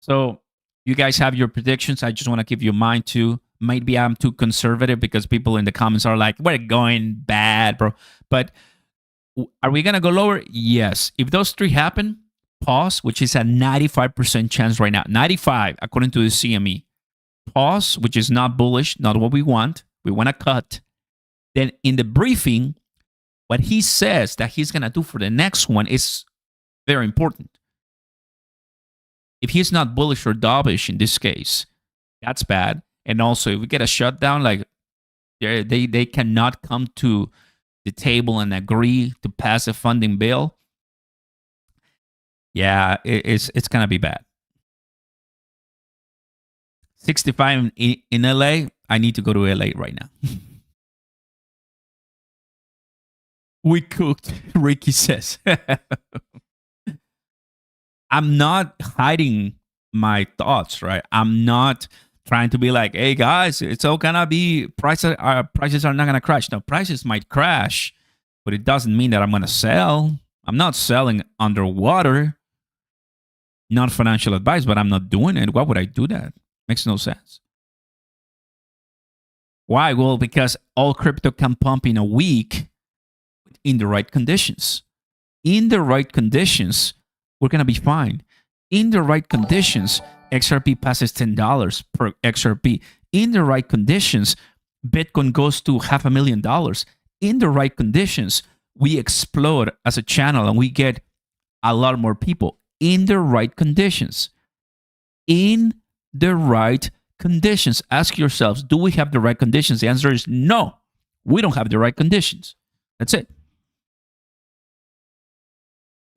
Speaker 1: So you guys have your predictions. I just want to give you mine too. Maybe I'm too conservative because people in the comments are like, we're going bad, bro. But are we going to go lower? Yes. If those three happen, pause, which is a 95% chance right now. 95, according to the CME. Pause, which is not bullish, not what we want. We want to cut. Then in the briefing, what he says that he's going to do for the next one is very important. If he's not bullish or dovish in this case, that's bad. And also, if we get a shutdown, like they cannot come to the table and agree to pass a funding bill, yeah, it's going to be bad. 65 in LA, I need to go to LA right now. We cooked, Ricky says. I'm not hiding my thoughts, right? I'm not trying to be like, hey guys, it's all gonna be prices are not gonna crash. No, prices might crash, but it doesn't mean that I'm gonna sell. I'm not selling underwater. Not financial advice, but I'm not doing it. Why would I do that? Makes no sense. Why? Well, because all crypto can pump in a week in the right conditions. In the right conditions, we're going to be fine. In the right conditions, XRP passes $10 per XRP. In the right conditions, Bitcoin goes to $500,000. In the right conditions, we explode as a channel and we get a lot more people. In the right conditions. In the right conditions. Ask yourselves, do we have the right conditions? The answer is no. We don't have the right conditions. That's it.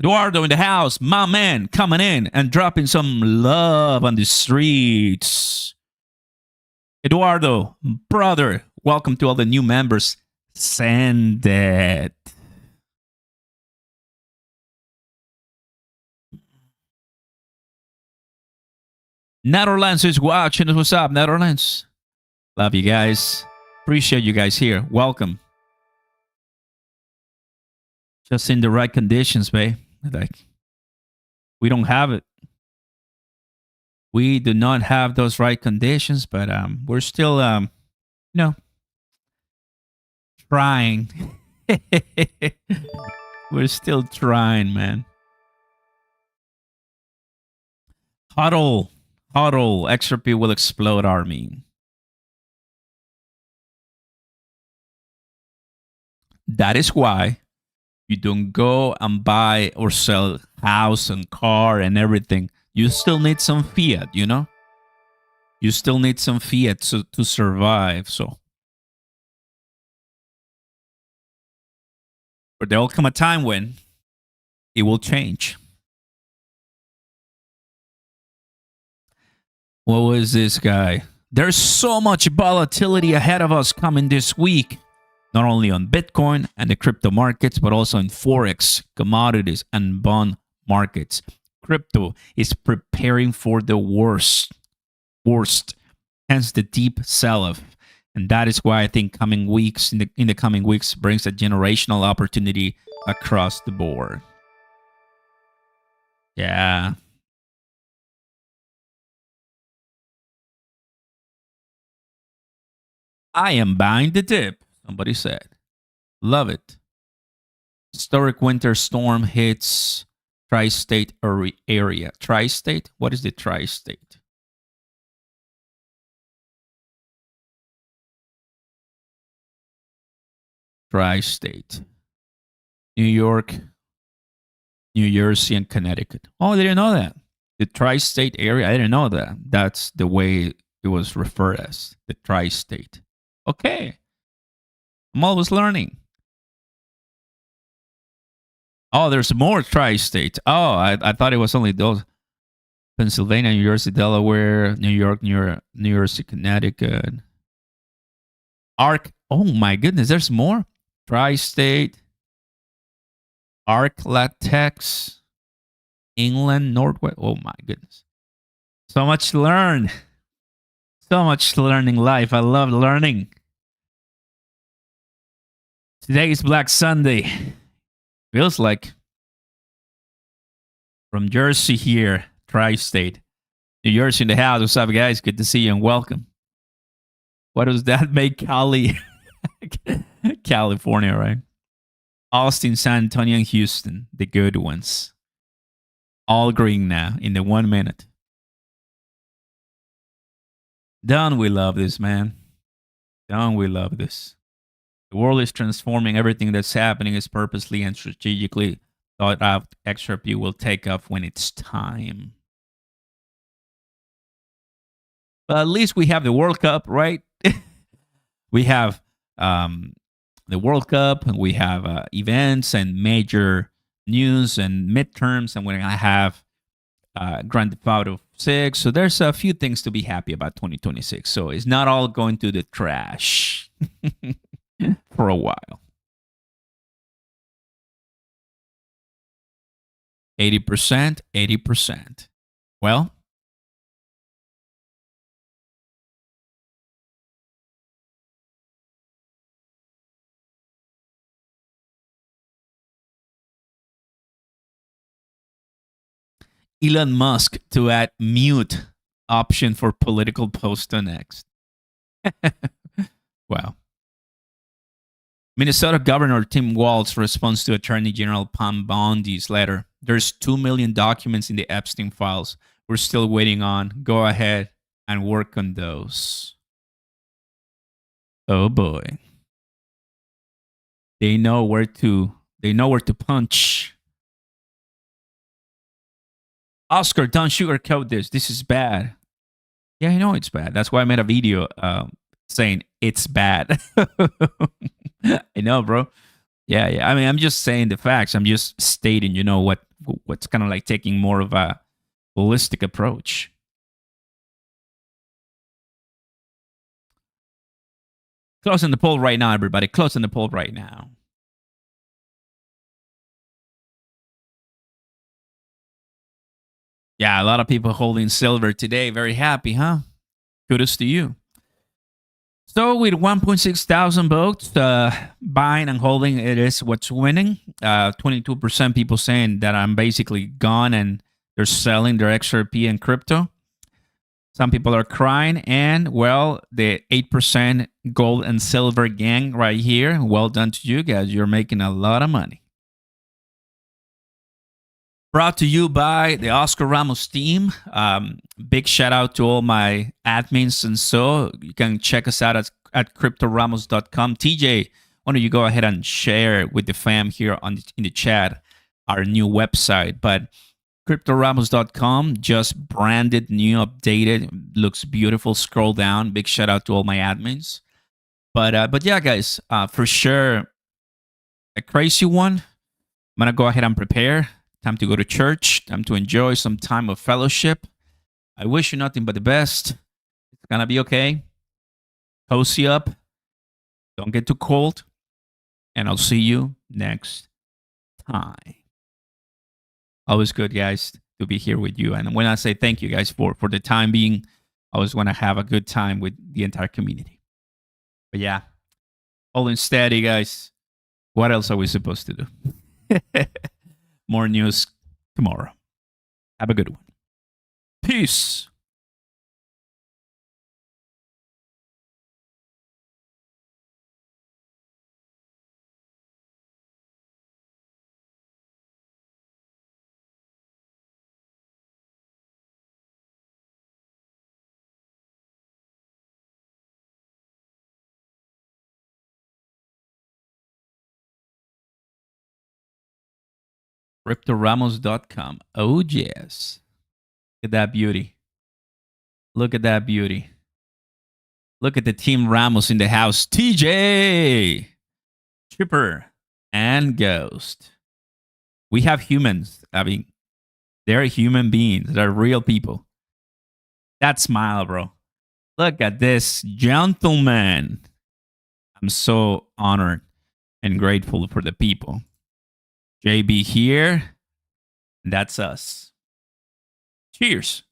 Speaker 1: Eduardo in the house, my man, coming in and dropping some love on the streets. Eduardo, brother, welcome to all the new members. Send it. Netherlands is watching us. What's up, Netherlands? Love you guys. Appreciate you guys here. Welcome. Just in the right conditions, babe. Like, we don't have it. We do not have those right conditions, but we're still, trying. We're still trying, man. Huddle, XRP will explode army. That is why you don't go and buy or sell house and car and everything. You still need some fiat, you know? You still need some fiat to survive, so. But there will come a time when it will change. What was this guy? There's so much volatility ahead of us coming this week. Not only on Bitcoin and the crypto markets, but also in Forex, commodities, and bond markets. Crypto is preparing for the worst, hence the deep sell-off. And that is why I think coming weeks, in the coming weeks, brings a generational opportunity across the board. Yeah. I am buying the dip. Somebody said. Love it. Historic winter storm hits tri-state area. Tri-state? What is the tri-state? Tri-state. New York, New Jersey, and Connecticut. Oh, I didn't know that. The tri-state area, I didn't know that. That's the way it was referred as, the tri-state. Okay. I'm always learning. Oh, there's more tri-state. Oh, I thought it was only those. Pennsylvania, New Jersey, Delaware, New York, New Jersey, Connecticut. Arc. Oh my goodness, there's more. Tri-state. Arc Latex. England, Northwest. Oh my goodness. So much to learn. So much to learn in life. I love learning. Today is Black Sunday. Feels like from Jersey here, tri-state. New Jersey in the house. What's up, guys? Good to see you and welcome. What does that make Cali? California, right? Austin, San Antonio, and Houston, the good ones. All green now in the 1 minute. Don't we love this, man? Don't we love this? The world is transforming. Everything that's happening is purposely and strategically thought out. XRP will take off when it's time. But at least we have the World Cup, right? We have the World Cup, and we have events and major news and midterms, and we're going to have Grand Theft Auto 6. So there's a few things to be happy about 2026. So it's not all going to the trash for a while. 80%, 80%. Well, Elon Musk to add mute option for political posts on X. Wow. Minnesota Governor Tim Walz responds to Attorney General Pam Bondi's letter. There's 2 million documents in the Epstein files. We're still waiting on. Go ahead and work on those. Oh boy. They know where to punch. Oscar, don't sugarcoat this. This is bad. Yeah, I know it's bad. That's why I made a video saying it's bad. I know, bro. Yeah. I mean, I'm just saying the facts. I'm just stating, what's kind of like taking more of a holistic approach. Closing the poll right now, everybody. Closing the poll right now. Yeah, a lot of people holding silver today. Very happy, huh? Kudos to you. So with 1.6 thousand votes, buying and holding, it is what's winning. 22% people saying that I'm basically gone and they're selling their XRP and crypto. Some people are crying. And, well, the 8% gold and silver gang right here. Well done to you guys. You're making a lot of money. Brought to you by the Oscar Ramos team. Big shout out to all my admins. And so you can check us out at cryptoramos.com. TJ, why don't you go ahead and share with the fam here in the chat our new website. But cryptoramos.com, just branded, new, updated. Looks beautiful. Scroll down. Big shout out to all my admins. But yeah, guys, for sure, a crazy one. I'm going to go ahead and prepare. Time to go to church. Time to enjoy some time of fellowship. I wish you nothing but the best. It's going to be okay. Cozy up. Don't get too cold. And I'll see you next time. Always good, guys, to be here with you. And when I say thank you, guys, for the time being, I always want to have a good time with the entire community. But yeah, holding steady, guys. What else are we supposed to do? More news tomorrow. Have a good one. Peace. CryptoRamos.com. Oh, yes. Look at that beauty. Look at that beauty. Look at the Team Ramos in the house. TJ, Chipper, and Ghost. We have humans. I mean, they're human beings. They're real people. That smile, bro. Look at this gentleman. I'm so honored and grateful for the people. JB here. That's us. Cheers.